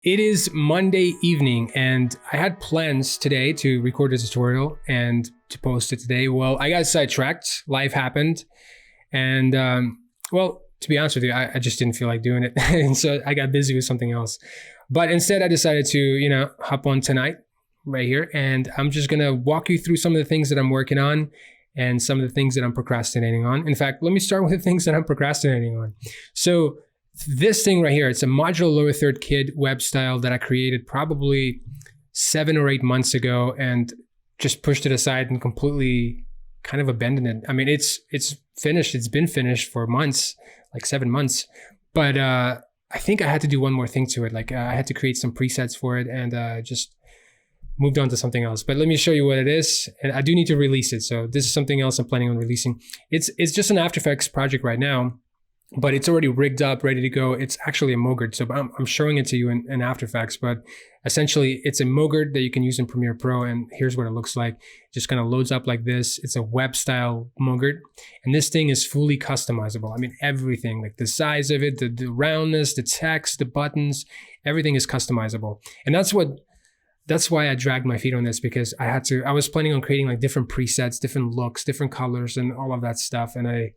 It is Monday evening and I had plans today to record a tutorial and to post it today. Well, I got sidetracked, life happened, and well, to be honest with you, I just didn't feel like doing it. And so I got busy with something else. But instead I decided to, hop on tonight right here, and I'm just gonna walk you through some of the things that I'm working on and some of the things that I'm procrastinating on. In fact, let me start with the things that I'm procrastinating on. So this thing right here, it's a modular lower third kid web style that I created probably 7 or 8 months ago and just pushed it aside and completely kind of abandoned it. I mean, it's finished. It's been finished for months, like 7 months. But I think I had to do one more thing to it. Like I had to create some presets for it and just moved on to something else. But let me show you what it is. And I do need to release it. So this is something else I'm planning on releasing. It's just an After Effects project right now, but it's already rigged up, ready to go. It's actually a MOGUD. So I'm showing it to you in After Effects, but essentially it's a MOGUD that you can use in Premiere Pro. And here's what it looks like. It just kind of loads up like this. It's a web style MOGUD. And this thing is fully customizable. I mean, everything, like the size of it, the roundness, the text, the buttons, everything is customizable. And that's why I dragged my feet on this, because I was planning on creating like different presets, different looks, different colors and all of that stuff. And I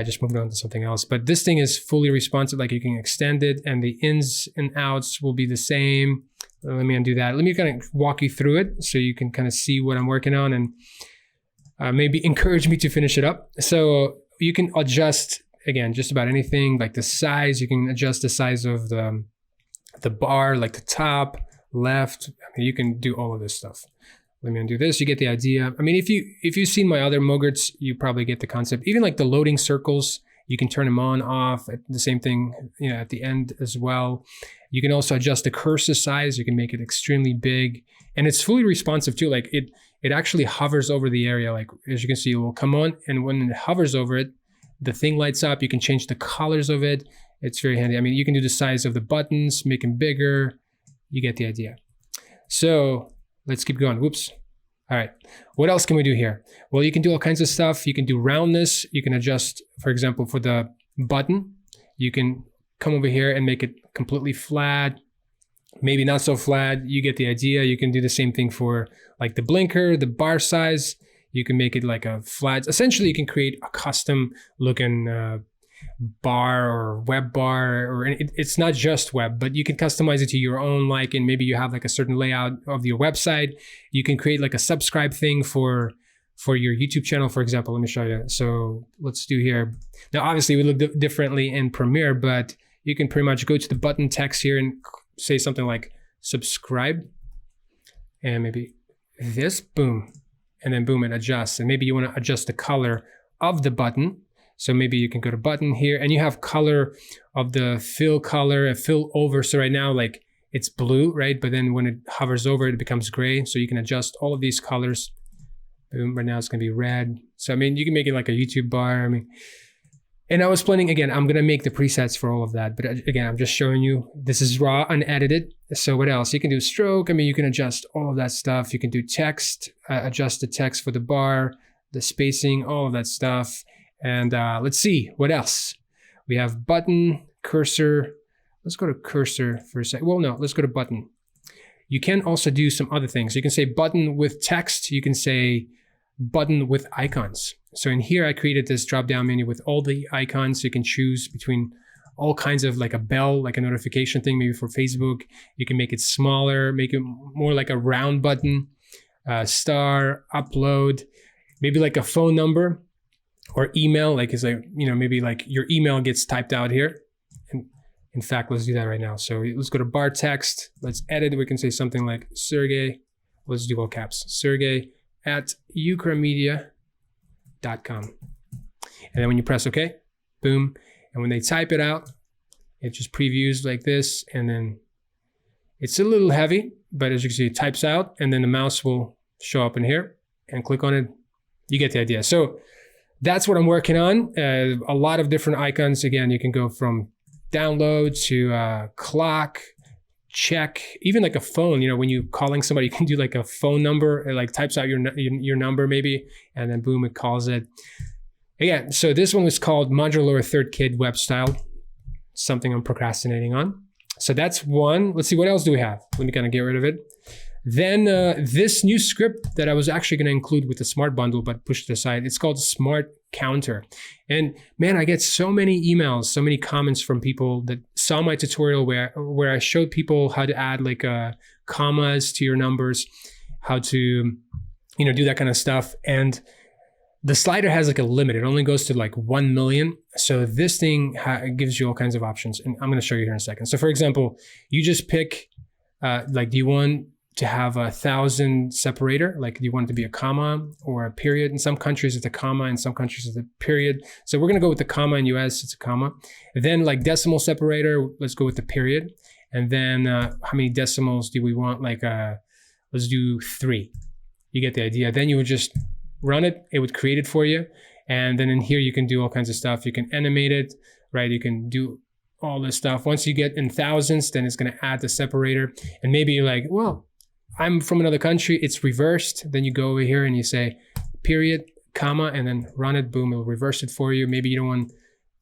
just moved on to something else. But this thing is fully responsive, like you can extend it and the ins and outs will be the same. Let me undo that. Let me kind of walk you through it so you can kind of see what I'm working on and maybe encourage me to finish it up. So you can adjust, again, just about anything, like the size. You can adjust the size of the bar, like the top, left. I mean, you can do all of this stuff. Let me undo this. You get the idea. I mean, if you've seen my other MOGUDs, you probably get the concept. Even like the loading circles, you can turn them on, off. The same thing, at the end as well. You can also adjust the cursor size. You can make it extremely big, and it's fully responsive too. Like it actually hovers over the area. Like as you can see, it will come on, and when it hovers over it, the thing lights up. You can change the colors of it. It's very handy. I mean, you can do the size of the buttons, make them bigger. You get the idea. So let's keep going. Whoops. All right. What else can we do here? Well, you can do all kinds of stuff. You can do roundness. You can adjust, for example, for the button. You can come over here and make it completely flat, maybe not so flat. You get the idea. You can do the same thing for like the blinker, the bar size. You can make it like a flat. Essentially, you can create a custom looking bar or web bar, or it's not just web, but you can customize it to your own liking. Maybe you have like a certain layout of your website. You can create like a subscribe thing for your YouTube channel, for example. Let me show you. So let's do here. Now, obviously we look differently in Premiere, but you can pretty much go to the button text here and say something like subscribe, and maybe this, boom, and then boom, it adjusts. And maybe you want to adjust the color of the button. So maybe you can go to button here and you have color of the fill color and fill over. So right now, like it's blue, right? But then when it hovers over it, it becomes gray. So you can adjust all of these colors. Boom, right now it's gonna be red. So I mean, you can make it like a YouTube bar. I mean, and I was planning, again, I'm gonna make the presets for all of that. But again, I'm just showing you, this is raw, unedited. So what else? You can do stroke. I mean, you can adjust all of that stuff. You can do text, adjust the text for the bar, the spacing, all of that stuff. And let's see, what else? We have button, cursor. Let's go to cursor for a sec. Well, no, let's go to button. You can also do some other things. You can say button with text. You can say button with icons. So in here, I created this drop-down menu with all the icons. You can choose between all kinds of, like a bell, like a notification thing, maybe for Facebook. You can make it smaller, make it more like a round button, star, upload, maybe like a phone number. Or email, like it's like, maybe like your email gets typed out here. And in fact, let's do that right now. So let's go to bar text. Let's edit. We can say something like Sergey. Let's do all caps. Sergey at ukramedia.com. And then when you press OK, boom. And when they type it out, it just previews like this. And then it's a little heavy, but as you can see, it types out. And then the mouse will show up in here and click on it. You get the idea. So that's what I'm working on. A lot of different icons. Again, you can go from download to clock, check, even like a phone. When you're calling somebody, you can do like a phone number. It like types out your number maybe, and then boom, it calls it. Again, so this one was called Modular Lower Third Kid Web Style. Something I'm procrastinating on. So that's one. Let's see, what else do we have? Let me kind of get rid of it. Then this new script that I was actually going to include with the Smart Bundle, but pushed it aside, it's called Smart Counter. And man, I get so many emails, so many comments from people that saw my tutorial where I showed people how to add like commas to your numbers, how to, do that kind of stuff. And the slider has like a limit. It only goes to like 1 million. So this thing gives you all kinds of options. And I'm going to show you here in a second. So for example, you just pick, do you want to have 1,000 separator? Like, do you want it to be a comma or a period? In some countries, it's a comma. In some countries, it's a period. So we're going to go with the comma. In US, it's a comma. And then like decimal separator, let's go with the period. And then how many decimals do we want? Like, let's do 3. You get the idea. Then you would just run it. It would create it for you. And then in here, you can do all kinds of stuff. You can animate it, right? You can do all this stuff. Once you get in thousands, then it's going to add the separator. And maybe you're like, well, I'm from another country, it's reversed. Then you go over here and you say period, comma, and then run it, boom, it'll reverse it for you. Maybe you don't want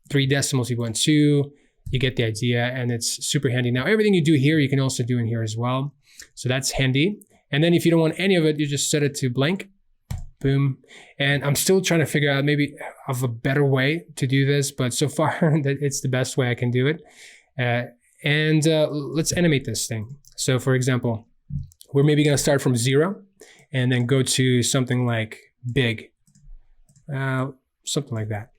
3 decimals, you want 2. You get the idea, and it's super handy. Now, everything you do here, you can also do in here as well. So that's handy. And then if you don't want any of it, you just set it to blank, boom. And I'm still trying to figure out maybe of a better way to do this, but so far that it's the best way I can do it. Let's animate this thing. So for example, we're maybe going to start from 0 and then go to something like big, something like that.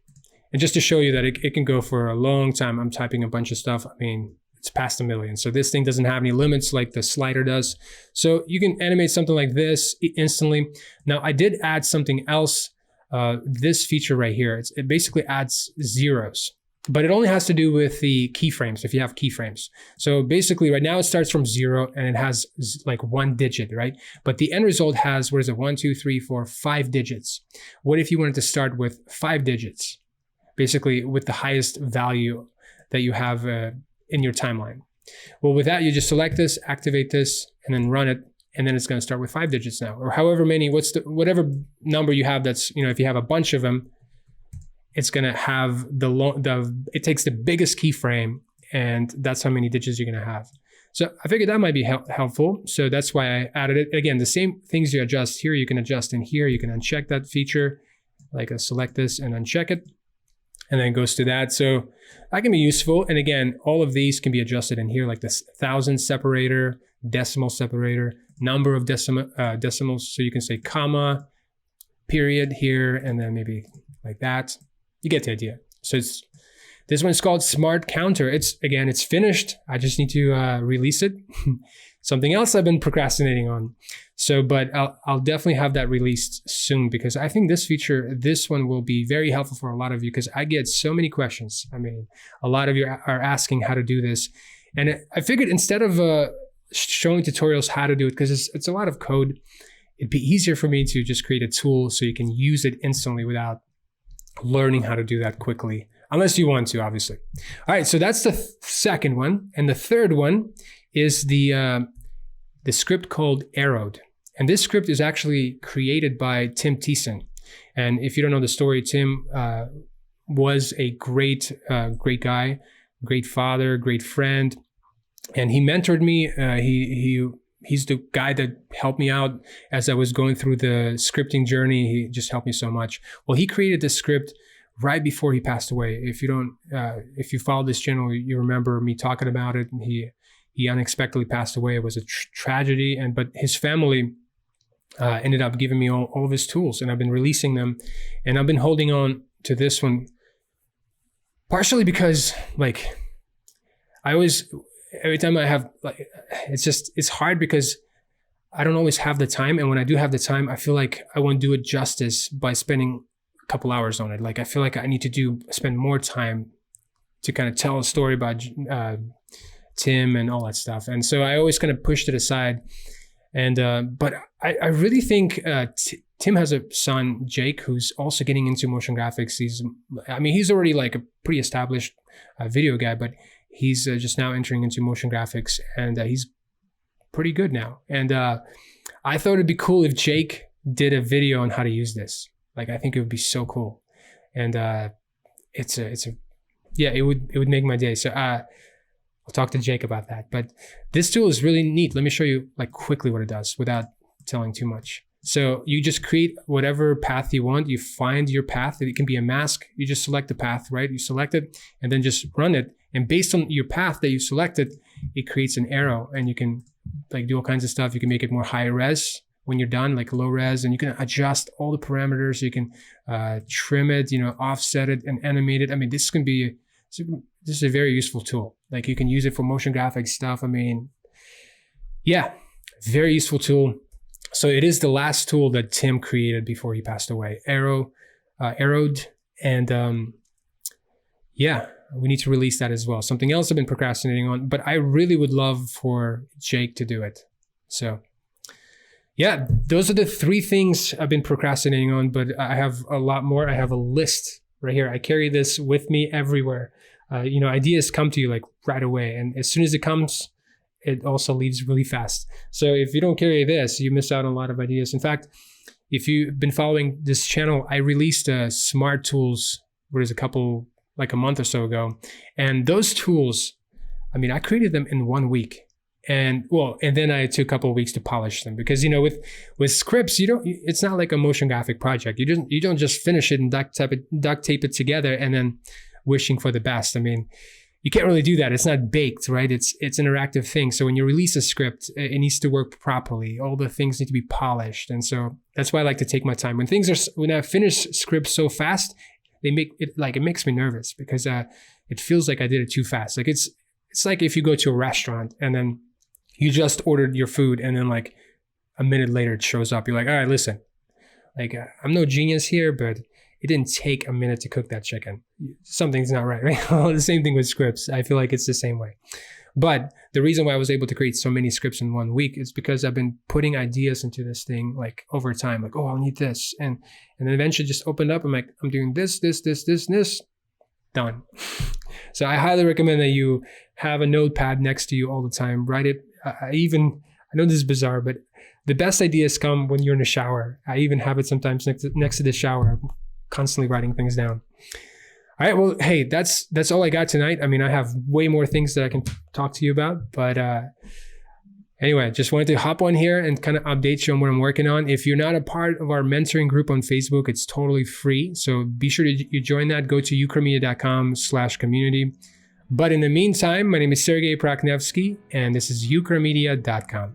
And just to show you that it can go for a long time. I'm typing a bunch of stuff. I mean, it's past 1 million. So this thing doesn't have any limits like the slider does. So you can animate something like this instantly. Now I did add something else, this feature right here. It basically adds zeros. But it only has to do with the keyframes, if you have keyframes. So basically right now it starts from 0 and it has like 1 digit, right? But the end result has, 1, 2, 3, 4, 5 digits. What if you wanted to start with 5 digits? Basically with the highest value that you have in your timeline. Well, with that, you just select this, activate this, and then run it. And then it's going to start with 5 digits now, or however many, whatever number you have that's, if you have a bunch of them, it's going to have it takes the biggest keyframe, and that's how many digits you're going to have. So I figured that might be helpful. So that's why I added it. Again, the same things you adjust here, you can adjust in here. You can uncheck that feature, like select this and uncheck it, and then it goes to that. So that can be useful. And again, all of these can be adjusted in here, like this 1,000 separator, decimal separator, number of decimals. So you can say comma, period here, and then maybe like that. You get the idea. So this one's called Smart Counter. It's finished. I just need to release it. Something else I've been procrastinating on. So, but I'll definitely have that released soon, because I think this one will be very helpful for a lot of you, because I get so many questions. I mean, a lot of you are asking how to do this. And I figured instead of showing tutorials how to do it, because it's a lot of code, it'd be easier for me to just create a tool so you can use it instantly without learning how to do that quickly, unless you want to, obviously. All right, so that's the second one. And the third one is the script called Arrowed. And this script is actually created by Tim Thiessen. And if you don't know the story, Tim was a great guy, great father, great friend. And he mentored me. He's the guy that helped me out as I was going through the scripting journey. He just helped me so much. Well, he created this script right before he passed away. If you follow this channel, you remember me talking about it. And he unexpectedly passed away. It was a tragedy, but his family ended up giving me all of his tools, and I've been releasing them, and I've been holding on to this one partially because every time I have, it's hard because I don't always have the time. And when I do have the time, I feel like I won't do it justice by spending a couple hours on it. Like, I feel like I need to spend more time to kind of tell a story about Tim and all that stuff. And so I always kind of pushed it aside. And, but I really think Tim has a son, Jake, who's also getting into motion graphics. He's already like a pretty established video guy, but he's just now entering into motion graphics, and he's pretty good now. And I thought it'd be cool if Jake did a video on how to use this. Like, I think it would be so cool. And it would make my day. So I'll talk to Jake about that. But this tool is really neat. Let me show you like quickly what it does without telling too much. So you just create whatever path you want. You find your path. It can be a mask. You just select the path, right? You select it and then just run it. And based on your path that you selected, it creates an arrow, and you can like do all kinds of stuff. You can make it more high res when you're done, like low res, and you can adjust all the parameters. You can trim it, offset it and animate it. I mean, this is a very useful tool. Like you can use it for motion graphic stuff. I mean, yeah, very useful tool. So it is the last tool that Tim created before he passed away, Arrowed. And yeah, we need to release that as well. Something else I've been procrastinating on, but I really would love for Jake to do it. So yeah, those are the 3 things I've been procrastinating on, but I have a lot more. I have a list right here. I carry this with me everywhere. Ideas come to you like right away. And as soon as it comes, it also leaves really fast. So if you don't carry this, you miss out on a lot of ideas. In fact, if you've been following this channel, I released smart tools, like a month or so ago. And those tools, I mean, I created them in 1 week. And then I took a couple of weeks to polish them because, with scripts, it's not like a motion graphic project. You don't just finish it and duct tape it together and then wishing for the best. I mean, you can't really do that. It's not baked, right? It's interactive thing. So when you release a script, it needs to work properly. All the things need to be polished. And so that's why I like to take my time. When I finish scripts so fast, it makes me nervous because it feels like I did it too fast. Like it's like if you go to a restaurant and then you just ordered your food and then like a minute later it shows up. You're like, all right, listen, like I'm no genius here, but it didn't take a minute to cook that chicken. Something's not right? The same thing with scripts. I feel like it's the same way. But the reason why I was able to create so many scripts in 1 week is because I've been putting ideas into this thing like over time. Like, oh, I'll need this. And then eventually just opened up. I'm like, I'm doing this, done. So I highly recommend that you have a notepad next to you all the time. Write it. I know this is bizarre, but the best ideas come when you're in the shower. I even have it sometimes next to the shower. I'm constantly writing things down. All right, well, hey, that's all I got tonight. I mean, I have way more things that I can talk to you about, but anyway, just wanted to hop on here and kind of update you on what I'm working on. If you're not a part of our mentoring group on Facebook, it's totally free. So be sure you join that. Go to ukramedia.com/community. But in the meantime, my name is Sergey Praknevsky, and this is ukramedia.com.